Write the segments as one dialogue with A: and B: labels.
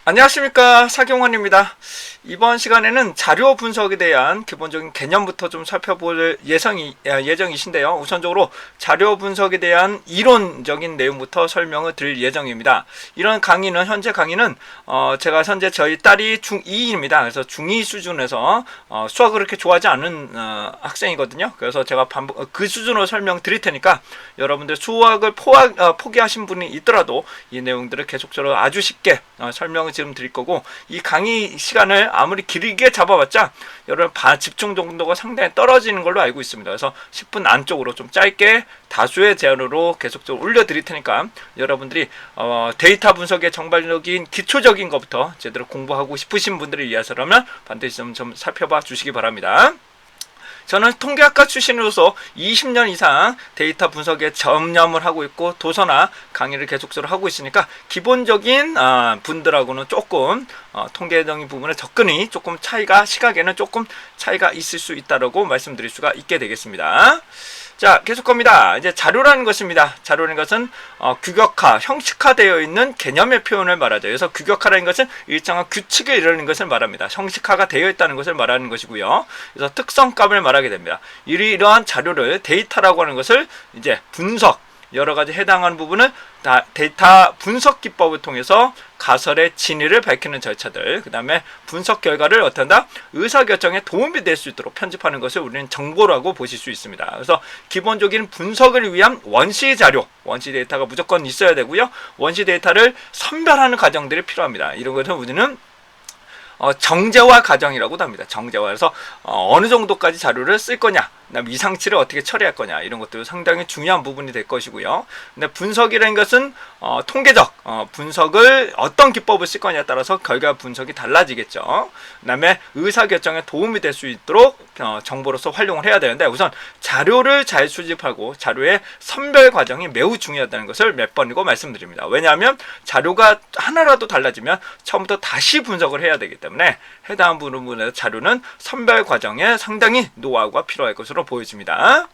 A: 안녕하십니까, 사경원입니다. 이번 시간에는 자료 분석에 대한 기본적인 개념부터 좀 살펴볼 예정이신데요. 우선적으로 자료 분석에 대한 이론적인 내용부터 설명을 드릴 예정입니다. 이런 강의는 현재 강의는 제가 현재 저희 딸이 중2입니다. 그래서 중2 수준에서 수학을 그렇게 좋아하지 않은 학생이거든요. 그래서 제가 그 수준으로 설명 드릴 테니까 여러분들 수학을 포기하신 분이 있더라도 이 내용들을 계속적으로 아주 쉽게 설명을 지금 드릴 거고, 이 강의 시간을 아무리 길게 잡아봤자 여러분 집중 정도가 상당히 떨어지는 걸로 알고 있습니다. 그래서 10분 안쪽으로 좀 짧게 다수의 제어로 계속적으로 올려드릴 테니까 여러분들이 데이터 분석의 정발적인 기초적인 것부터 제대로 공부하고 싶으신 분들을 위해서라면 반드시 좀 살펴봐 주시기 바랍니다. 저는 통계학과 출신으로서 20년 이상 데이터 분석에 전념을 하고 있고 도서나 강의를 계속적으로 하고 있으니까 기본적인 분들하고는 조금 통계적인 부분에 접근이 조금 시각에는 조금 차이가 있을 수 있다고 말씀드릴 수가 있게 되겠습니다. 자, 계속 겁니다. 이제 자료라는 것입니다. 자료라는 것은 규격화, 형식화되어 있는 개념의 표현을 말하죠. 그래서 규격화라는 것은 일정한 규칙을 이루는 것을 말합니다. 형식화가 되어 있다는 것을 말하는 것이고요. 그래서 특성값을 말하게 됩니다. 이러한 자료를 데이터라고 하는 것을 이제 분석, 여러 가지 해당하는 부분은 데이터 분석 기법을 통해서 가설의 진위를 밝히는 절차들, 그 다음에 분석 결과를 어떤다? 의사결정에 도움이 될 수 있도록 편집하는 것을 우리는 정보라고 보실 수 있습니다. 그래서 기본적인 분석을 위한 원시 자료, 원시 데이터가 무조건 있어야 되고요. 원시 데이터를 선별하는 과정들이 필요합니다. 이런 것을 우리는 정제화 과정이라고도 합니다. 정제화. 그래서 어느 정도까지 자료를 쓸 거냐, 그다음에 이상치를 어떻게 처리할 거냐, 이런 것도 상당히 중요한 부분이 될 것이고요. 근데 분석이라는 것은 통계적 분석을 어떤 기법을 쓸 거냐에 따라서 결과 분석이 달라지겠죠. 그다음에 의사결정에 도움이 될 수 있도록 정보로서 활용을 해야 되는데, 우선 자료를 잘 수집하고 자료의 선별 과정이 매우 중요하다는 것을 몇 번이고 말씀드립니다. 왜냐하면 자료가 하나라도 달라지면 처음부터 다시 분석을 해야 되기 때문에 해당 부분에서 자료는 선별 과정에 상당히 노하우가 필요할 것으로 보여집니다.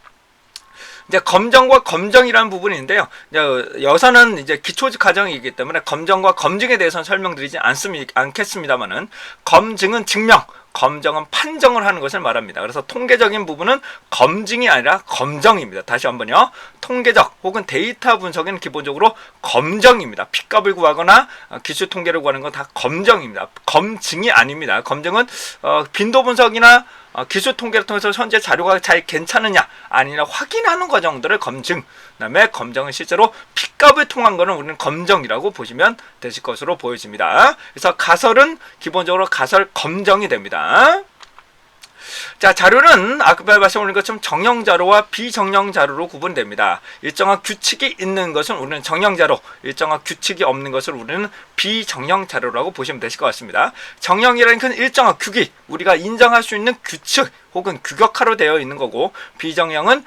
A: 이제 검정과 검정이라는 부분인데요. 여서는 이제 기초적 과정이기 때문에 검정과 검증에 대해서는 설명드리지 않겠습니다만은, 검증은 증명, 검정은 판정을 하는 것을 말합니다. 그래서 통계적인 부분은 검증이 아니라 검정입니다. 다시 한번요. 통계적 혹은 데이터 분석은 기본적으로 검정입니다. P값을 구하거나 기술 통계를 구하는 건 다 검정입니다. 검증이 아닙니다. 검증은 빈도 분석이나 기술 통계를 통해서 현재 자료가 잘 괜찮으냐 아니냐 확인하는 과정들을 검증, 그 다음에 검정은 실제로 P값을 통한 거는 우리는 검정이라고 보시면 되실 것으로 보여집니다. 그래서 가설은 기본적으로 가설 검정이 됩니다. 자, 자료는 아까 말씀드린 것처럼 정형 자료와 비정형 자료로 구분됩니다. 일정한 규칙이 있는 것은 우리는 정형 자료, 일정한 규칙이 없는 것을 우리는 비정형 자료라고 보시면 되실 것 같습니다. 정형이라는 건 일정한 규칙, 우리가 인정할 수 있는 규칙 혹은 규격화로 되어 있는 거고, 비정형은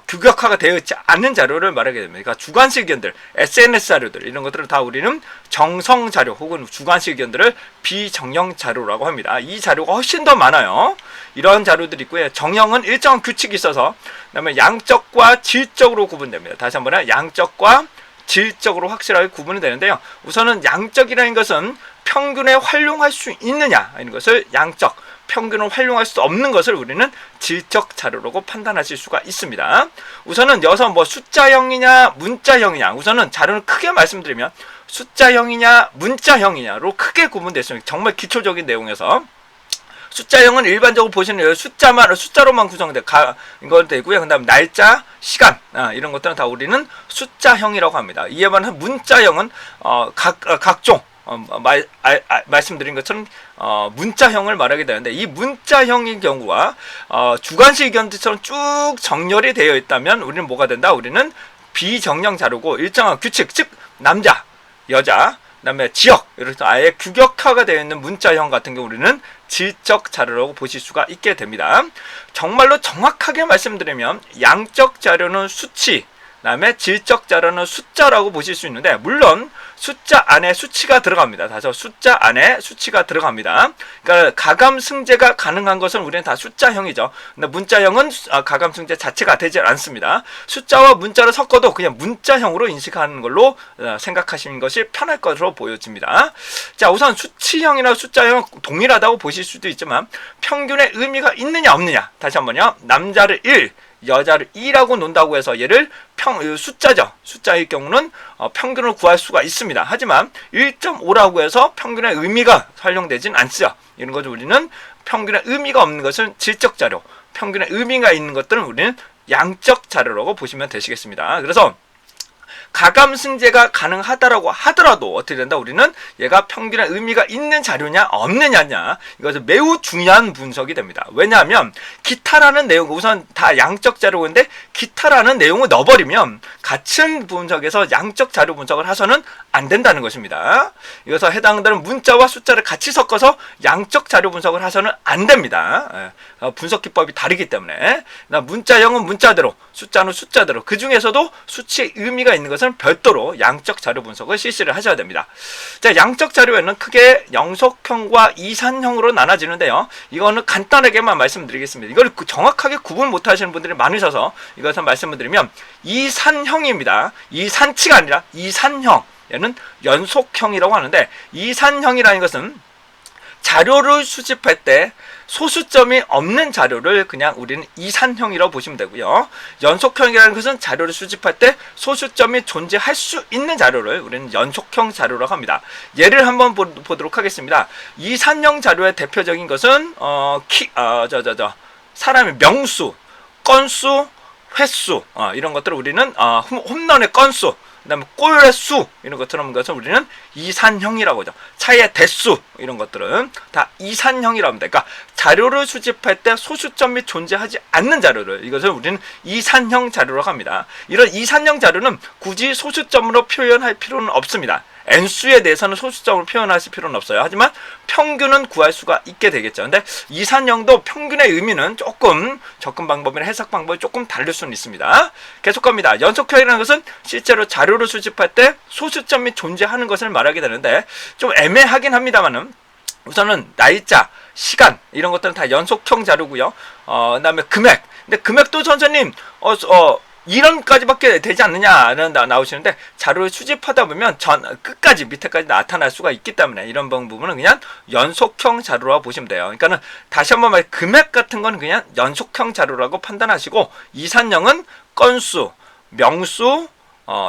A: 규격화가 되어 있지 않은 자료를 말하게 됩니다. 그러니까 주관식 의견들, SNS 자료들, 이런 것들을 다 우리는 정성 자료 혹은 주관식 의견들을 비정형 자료라고 합니다. 이 자료가 훨씬 더 많아요. 이런 자료들이 있고요. 정형은 일정한 규칙이 있어서, 그다음에 양적과 질적으로 구분됩니다. 다시 한번 양적과 질적으로 확실하게 구분이 되는데요. 우선은 양적이라는 것은 평균에 활용할 수 있느냐, 이런 것을 양적, 평균을 활용할 수 없는 것을 우리는 질적 자료라고 판단하실 수가 있습니다. 우선은 여기서 숫자형이냐 문자형이냐, 우선은 자료를 크게 말씀드리면 숫자형이냐 문자형이냐로 크게 구분됐습니다. 정말 기초적인 내용에서 숫자형은 일반적으로 보시는 숫자로만 구성된 건 되고요. 그 다음 날짜, 시간, 이런 것들은 다 우리는 숫자형이라고 합니다. 이에 반해서 문자형은 각종 말씀드린 것처럼 문자형을 말하게 되는데, 이 문자형의 경우와 주관식 의견들처럼 쭉 정렬이 되어 있다면 우리는 뭐가 된다? 우리는 비정형 자료고, 일정한 규칙, 즉 남자, 여자, 그 다음에 지역, 이렇게 아예 규격화가 되어 있는 문자형 같은 경우 우리는 질적 자료라고 보실 수가 있게 됩니다. 정말로 정확하게 말씀드리면 양적 자료는 수치, 그다음에 질적 자료는 숫자라고 보실 수 있는데, 물론 숫자 안에 수치가 들어갑니다. 다시 숫자 안에 수치가 들어갑니다. 그러니까 가감 승제가 가능한 것은 우리는 다 숫자형이죠. 근데 문자형은 가감 승제 자체가 되지 않습니다. 숫자와 문자를 섞어도 그냥 문자형으로 인식하는 걸로 생각하시는 것이 편할 것으로 보여집니다. 자, 우선 수치형이나 숫자형 동일하다고 보실 수도 있지만 평균의 의미가 있느냐 없느냐, 다시 한번요. 남자를 1, 여자를 2라고 논다고 해서 얘를 숫자죠. 숫자일 경우는 평균을 구할 수가 있습니다. 하지만 1.5라고 해서 평균의 의미가 활용되진 않죠. 이런 것을 우리는 평균의 의미가 없는 것은 질적 자료, 평균의 의미가 있는 것들은 우리는 양적 자료라고 보시면 되시겠습니다. 그래서 가감 승제가 가능하다라고 하더라도 어떻게 된다? 우리는 얘가 평균의 의미가 있는 자료냐 없느냐냐, 이것은 매우 중요한 분석이 됩니다. 왜냐하면 기타라는 내용, 우선 다 양적 자료인데 기타라는 내용을 넣어버리면 같은 분석에서 양적 자료 분석을 해서는 안 된다는 것입니다. 이것서 해당되는 문자와 숫자를 같이 섞어서 양적 자료 분석을 해서는 안 됩니다. 분석 기법이 다르기 때문에 문자형은 문자대로, 숫자는 숫자대로, 그 중에서도 수치의 의미가 있는 것은 별도로 양적 자료 분석을 실시를 하셔야 됩니다. 자, 양적 자료에는 크게 영속형과 이산형으로 나눠지는데요. 이거는 간단하게만 말씀드리겠습니다. 이걸 정확하게 구분 못하시는 분들이 많으셔서 이것을 말씀을 드리면 이산형입니다. 이산치가 아니라 이산형. 얘는 연속형이라고 하는데, 이산형이라는 것은 자료를 수집할 때 소수점이 없는 자료를 그냥 우리는 이산형이라고 보시면 되고요. 연속형이라는 것은 자료를 수집할 때 소수점이 존재할 수 있는 자료를 우리는 연속형 자료라고 합니다. 예를 한번 보도록 하겠습니다. 이산형 자료의 대표적인 것은 사람의 명수, 건수, 횟수, 이런 것들을 우리는 홈런의 건수, 그 다음에 골의 수, 이런 것처럼 것은 우리는 이산형이라고 하죠. 차의 대수, 이런 것들은 다 이산형이라고 합니다. 그러니까 자료를 수집할 때 소수점이 존재하지 않는 자료를, 이것을 우리는 이산형 자료라고 합니다. 이런 이산형 자료는 굳이 소수점으로 표현할 필요는 없습니다. n수에 대해서는 소수점으로 표현하실 필요는 없어요. 하지만 평균은 구할 수가 있게 되겠죠. 근데 이산형도 평균의 의미는 조금 접근 방법이나 해석 방법이 조금 다를 수는 있습니다. 계속 갑니다. 연속형이라는 것은 실제로 자료를 수집할 때 소수점이 존재하는 것을 말하게 되는데 좀 애매하긴 합니다만은, 우선은 날짜, 시간, 이런 것들은 다 연속형 자료고요. 그다음에 금액. 근데 금액도 선생님 이런까지밖에 되지 않느냐는 나오시는데, 자료를 수집하다 보면 끝까지, 밑에까지 나타날 수가 있기 때문에 이런 부분은 그냥 연속형 자료라고 보시면 돼요. 그러니까는 다시 한번 말해, 금액 같은 건 그냥 연속형 자료라고 판단하시고, 이산형은 건수, 명수,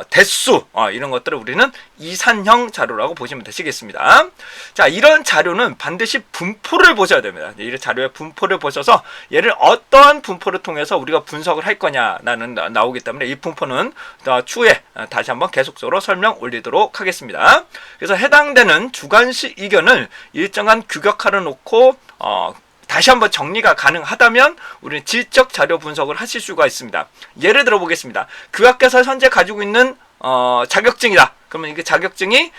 A: 대수, 이런 것들을 우리는 이산형 자료라고 보시면 되시겠습니다. 자, 이런 자료는 반드시 분포를 보셔야 됩니다. 이 자료의 분포를 보셔서 얘를 어떠한 분포를 통해서 우리가 분석을 할 거냐라는 나오기 때문에, 이 분포는 추후에 다시 한번 계속적으로 설명 올리도록 하겠습니다. 그래서 해당되는 주관식 이견을 일정한 규격화를 놓고 다시 한번 정리가 가능하다면 우리는 질적 자료 분석을 하실 수가 있습니다. 예를 들어 보겠습니다. 그 학교에서 현재 가지고 있는 자격증이다. 그러면 이게 자격증이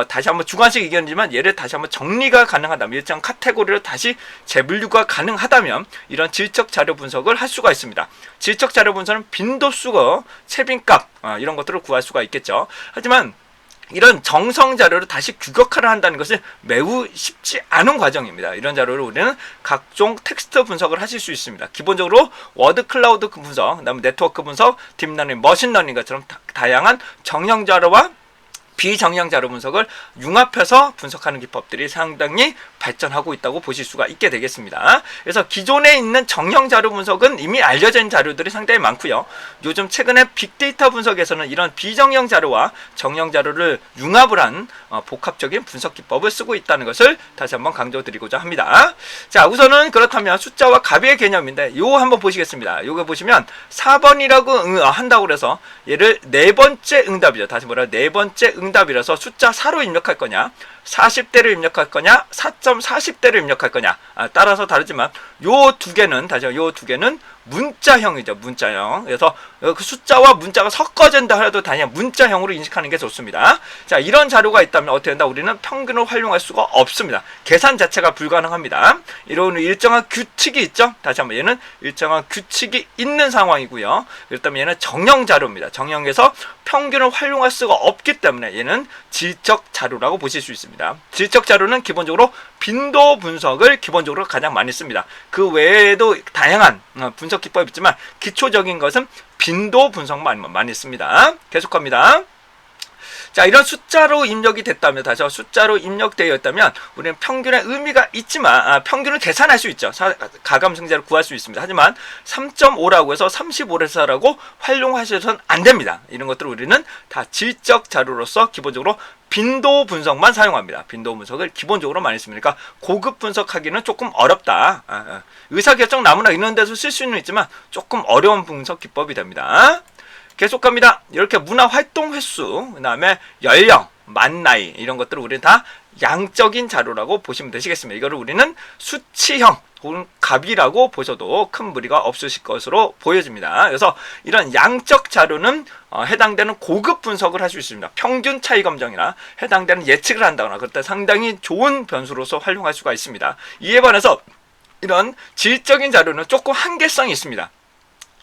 A: 다시 한번 주관식 의견이지만 얘를 다시 한번 정리가 가능하다면, 일정 카테고리로 다시 재분류가 가능하다면 이런 질적 자료 분석을 할 수가 있습니다. 질적 자료 분석은 빈도수고 채빈값, 이런 것들을 구할 수가 있겠죠. 하지만 이런 정성 자료를 다시 규격화를 한다는 것은 매우 쉽지 않은 과정입니다. 이런 자료를 우리는 각종 텍스트 분석을 하실 수 있습니다. 기본적으로 워드 클라우드 분석, 그다음에 네트워크 분석, 딥러닝, 머신러닝 것처럼 다양한 정형 자료와 비정형 자료 분석을 융합해서 분석하는 기법들이 상당히 발전하고 있다고 보실 수가 있게 되겠습니다. 그래서 기존에 있는 정형 자료 분석은 이미 알려져 있는 자료들이 상당히 많고요. 요즘 최근에 빅데이터 분석에서는 이런 비정형 자료와 정형 자료를 융합을 한 복합적인 분석 기법을 쓰고 있다는 것을 다시 한번 강조드리고자 합니다. 자, 우선은 그렇다면 숫자와 값의 개념인데 요거 한번 보시겠습니다. 요거 보시면 4번이라고 한다고 그래서 얘를 네 번째 응답이죠. 다시 뭐라, 네 번째 응답이라서 숫자 4로 입력할 거냐, 40대를 입력할 거냐, 4.40대를 입력할 거냐, 따라서 다르지만 요 두 개는, 다시 요 두 개는 문자형이죠. 문자형. 그래서 그 숫자와 문자가 섞어진다 하더라도 그냥 문자형으로 인식하는 게 좋습니다. 자, 이런 자료가 있다면 어떻게 된다? 우리는 평균을 활용할 수가 없습니다. 계산 자체가 불가능합니다. 이런 일정한 규칙이 있죠. 다시 한번 얘는 일정한 규칙이 있는 상황이고요. 그렇다면 얘는 정형 자료입니다. 정형에서 평균을 활용할 수가 없기 때문에 얘는 질적 자료라고 보실 수 있습니다. 질적 자료는 기본적으로 빈도 분석을 기본적으로 가장 많이 씁니다. 그 외에도 다양한 분석 기법이 있지만 기초적인 것은 빈도 분석만 많이 씁니다. 계속합니다. 자, 이런 숫자로 입력이 됐다면, 다시 숫자로 입력되어 있다면 우리는 평균의 의미가 있지만 평균을 계산할 수 있죠. 가감승자를 구할 수 있습니다. 하지만 3.5라고 해서 35에서라고 활용하셔서는 안 됩니다. 이런 것들을 우리는 다 질적 자료로서 기본적으로 빈도 분석만 사용합니다. 빈도 분석을 기본적으로 많이 씁니다. 그러니까 고급 분석하기는 조금 어렵다. 의사결정 나무나 이런 데서 쓸 수는 있지만 조금 어려운 분석 기법이 됩니다. 계속합니다. 이렇게 문화활동 횟수, 그 다음에 연령, 만 나이 이런 것들을 우리는 다 양적인 자료라고 보시면 되시겠습니다. 이거를 우리는 수치형 혹은 갑이라고 보셔도 큰 무리가 없으실 것으로 보여집니다. 그래서 이런 양적 자료는 해당되는 고급 분석을 할 수 있습니다. 평균 차이 검정이나 해당되는 예측을 한다거나 그럴 때 상당히 좋은 변수로서 활용할 수가 있습니다. 이에 반해서 이런 질적인 자료는 조금 한계성이 있습니다.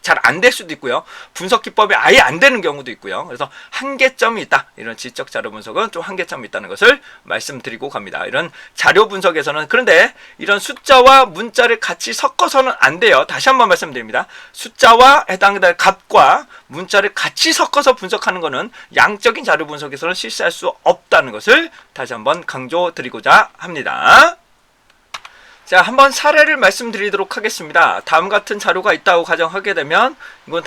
A: 잘 안 될 수도 있고요. 분석 기법이 아예 안 되는 경우도 있고요. 그래서 한계점이 있다. 이런 질적 자료 분석은 좀 한계점이 있다는 것을 말씀드리고 갑니다. 이런 자료 분석에서는 그런데 이런 숫자와 문자를 같이 섞어서는 안 돼요. 다시 한번 말씀드립니다. 숫자와 해당될 값과 문자를 같이 섞어서 분석하는 것은 양적인 자료 분석에서는 실시할 수 없다는 것을 다시 한번 강조드리고자 합니다. 자, 한번 사례를 말씀드리도록 하겠습니다. 다음 같은 자료가 있다고 가정하게 되면 이건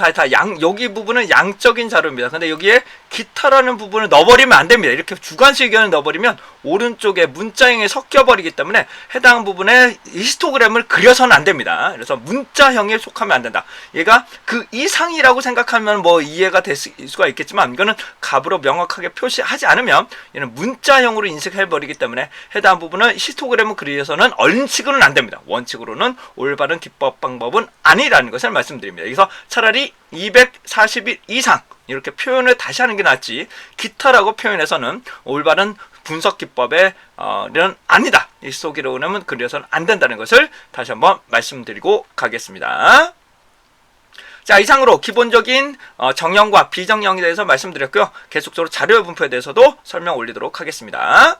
A: 여기 부분은 양적인 자료입니다. 근데 여기에 기타라는 부분을 넣어버리면 안 됩니다. 이렇게 주관식 의견을 넣어버리면 오른쪽에 문자형에 섞여버리기 때문에 해당 부분에 히스토그램을 그려서는 안 됩니다. 그래서 문자형에 속하면 안 된다. 얘가 그 이상이라고 생각하면 뭐 이해가 될 수가 있겠지만 이거는 값으로 명확하게 표시하지 않으면 얘는 문자형으로 인식해버리기 때문에 해당 부분은 히스토그램을 그려서는 원칙으로는 안 됩니다. 원칙으로는 올바른 기법 방법은 아니라는 것을 말씀드립니다. 그래서 차라리 241 이상 이렇게 표현을 다시 하는 게 낫지 기타라고 표현해서는 올바른 분석 기법에 는 아니다. 히스토그램은 그려서는 안 된다는 것을 다시 한번 말씀드리고 가겠습니다. 자, 이상으로 기본적인 정형과 비정형에 대해서 말씀드렸고요. 계속적으로 자료 분포에 대해서도 설명 올리도록 하겠습니다.